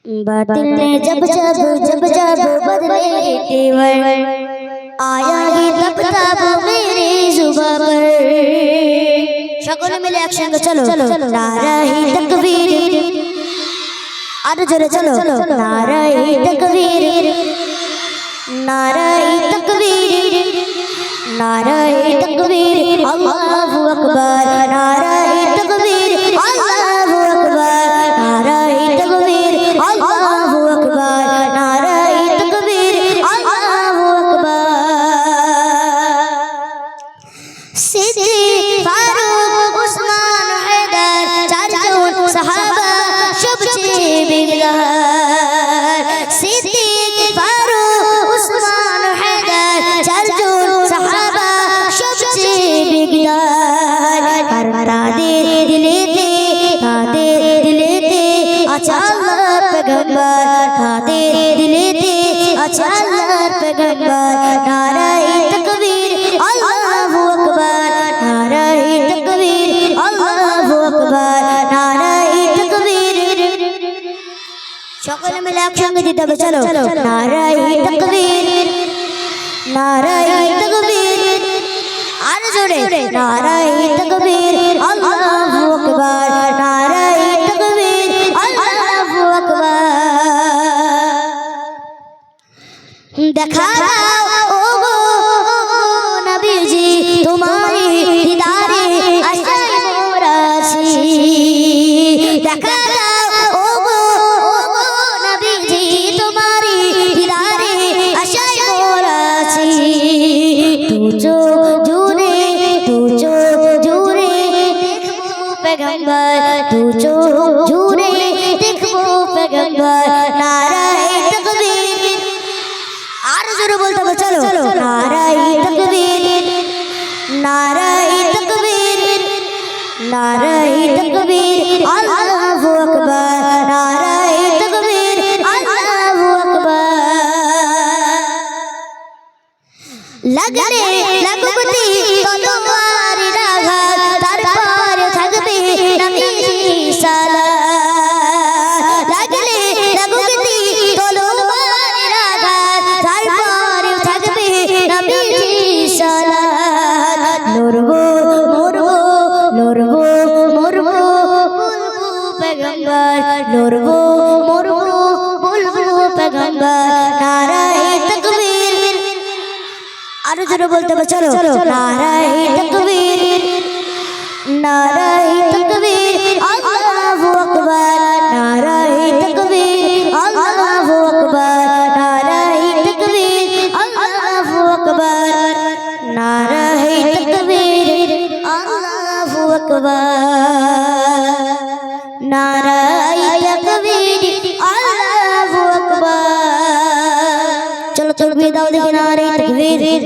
बातिल ने जब बदले तेवर आया ही तब मेरी जुबां पर। সকলে মিলে একসঙ্গে চলো নারায়ে তাকবীর আরো জোরে চলো নারায়ে তাকবীর নারায়ে তাকবীর নারায়ে তাকবীর আল্লাহু আকবার নারায়ে তাকবীর আল্লাহু আকবার নারায়ে তাকবীর আল্লাহু আকবার নারায়ে তাকবীর আল্লাহু আকবার। সিদ্দিক ফারুক উসমান হায়দার চারজন সাহাবা সবচেয়ে বিগদার। সিদ্দিক ফারুক উসমান হায়দার চারজন সাহাবা সবচেয়ে বিগদার। আর তাদের দিলেতে আছে আল্লাহর পেগম্বর তাদের দিলেতে আছে আল্লাহর পেগম্বর। নারায়ে তাকবীর আল্লাহু আকবার নারায়ে তাকবীর আল্লাহু আকবার নারায়ে তাকবীর। সকলে মিলে একসঙ্গে দিতে হবে চলো নারায়ে তাকবীর নারায়ে তাকবীর আর জোরে নারায়ে তাকবীর আল্লাহু আকবার নারায়ে তাকবীর আল্লাহু আকবার। দেখা দাও ওগো নবীজি তোমারি দিদারে আশায় মোরা আছি। দেখা দাও ওগো নবীজি তোমারি দিদারে আশায় মোরা আছি। দু চোখ জুড়ে দেখবো পেগম্বর দু চোখ জুড়ে দেখবো পেগম্বর। নারায়ে তাকবীর আর জোরে বলতে হবে চলো নারায়ে তাকবীর নারায়ে তাকবীর নারায়ে তাকবীর আল্লাহু আকবার নারায়ে তাকবীর আল্লাহু আকবার। লাগলে লাগবতি তলোয়ারের আঘাত তারপর থাকবে নবীজি সালাত। লাগলে লাগবতি তলোয়ারের আঘাত তারপর থাকবে নবীজি সালাত। লড়বো বলবো পেগম্বর লড়বো বলবো পেগম্বর। নারায়ে তাকবীর আরো জোরে বলতে হবে চলো নারায়ে তাকবীর নারায়ে তাকবীর আল্লাহু আকবার নারায়ে তাকবীর আল্লাহু আকবার নারায়ে তাকবীর আল্লাহু আকবার নারায়ে তাকবীর আল্লাহু আকবার নারায়ে তাকবীর আল্লাহু আকবার। চলো তাকবীর দাও দেখি নারায়ে তাকবীর।